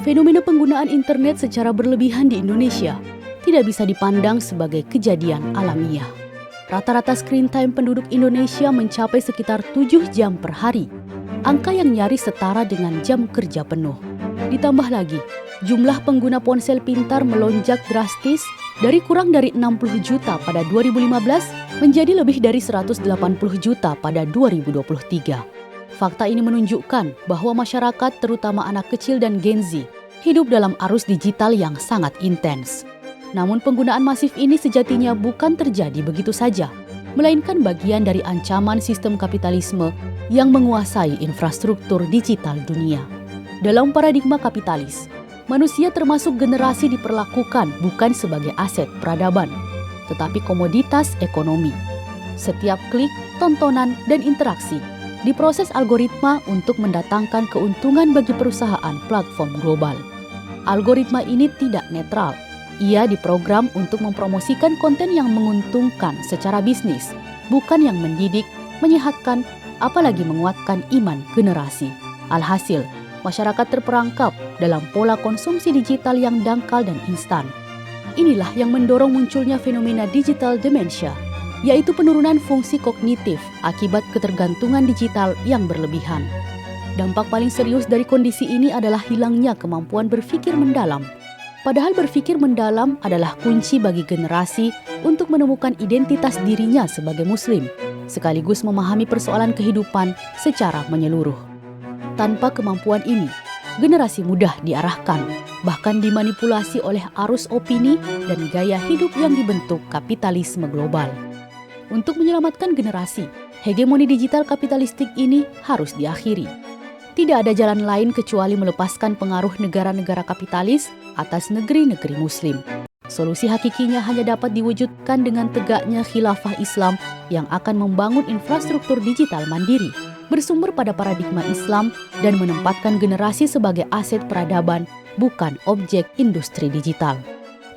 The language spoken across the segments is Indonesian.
Fenomena penggunaan internet secara berlebihan di Indonesia tidak bisa dipandang sebagai kejadian alamiah. Rata-rata screen time penduduk Indonesia mencapai sekitar 7 jam per hari, angka yang nyaris setara dengan jam kerja penuh. Ditambah lagi, jumlah pengguna ponsel pintar melonjak drastis dari kurang dari 60 juta pada 2015 menjadi lebih dari 180 juta pada 2023. Fakta ini menunjukkan bahwa masyarakat, terutama anak kecil dan Gen Z, hidup dalam arus digital yang sangat intens. Namun penggunaan masif ini sejatinya bukan terjadi begitu saja, melainkan bagian dari ancaman sistem kapitalisme yang menguasai infrastruktur digital dunia. Dalam paradigma kapitalis, manusia termasuk generasi diperlakukan bukan sebagai aset peradaban, tetapi komoditas ekonomi. Setiap klik, tontonan, dan interaksi diproses algoritma untuk mendatangkan keuntungan bagi perusahaan platform global. Algoritma ini tidak netral. Ia diprogram untuk mempromosikan konten yang menguntungkan secara bisnis, bukan yang mendidik, menyehatkan, apalagi menguatkan iman generasi. Alhasil, masyarakat terperangkap dalam pola konsumsi digital yang dangkal dan instan. Inilah yang mendorong munculnya fenomena digital dementia, yaitu penurunan fungsi kognitif akibat ketergantungan digital yang berlebihan. Dampak paling serius dari kondisi ini adalah hilangnya kemampuan berpikir mendalam. Padahal berpikir mendalam adalah kunci bagi generasi untuk menemukan identitas dirinya sebagai Muslim, sekaligus memahami persoalan kehidupan secara menyeluruh. Tanpa kemampuan ini, generasi mudah diarahkan, bahkan dimanipulasi oleh arus opini dan gaya hidup yang dibentuk kapitalisme global. Untuk menyelamatkan generasi, hegemoni digital kapitalistik ini harus diakhiri. Tidak ada jalan lain kecuali melepaskan pengaruh negara-negara kapitalis atas negeri-negeri Muslim. Solusi hakikinya hanya dapat diwujudkan dengan tegaknya khilafah Islam yang akan membangun infrastruktur digital mandiri, bersumber pada paradigma Islam dan menempatkan generasi sebagai aset peradaban, bukan objek industri digital.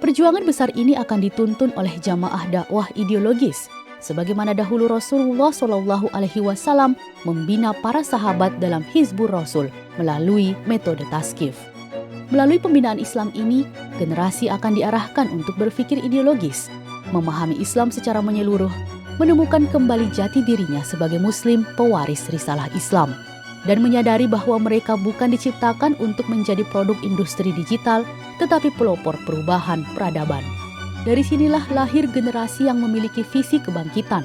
Perjuangan besar ini akan dituntun oleh jamaah dakwah ideologis, sebagaimana dahulu Rasulullah SAW membina para sahabat dalam Hizbur Rasul melalui metode taskif. Melalui pembinaan Islam ini, generasi akan diarahkan untuk berpikir ideologis, memahami Islam secara menyeluruh, menemukan kembali jati dirinya sebagai Muslim pewaris risalah Islam, dan menyadari bahwa mereka bukan diciptakan untuk menjadi produk industri digital, tetapi pelopor perubahan peradaban. Dari sinilah lahir generasi yang memiliki visi kebangkitan,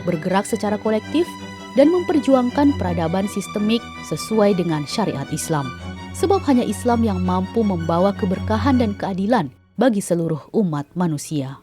bergerak secara kolektif, dan memperjuangkan peradaban sistemik sesuai dengan syariat Islam. Sebab hanya Islam yang mampu membawa keberkahan dan keadilan bagi seluruh umat manusia.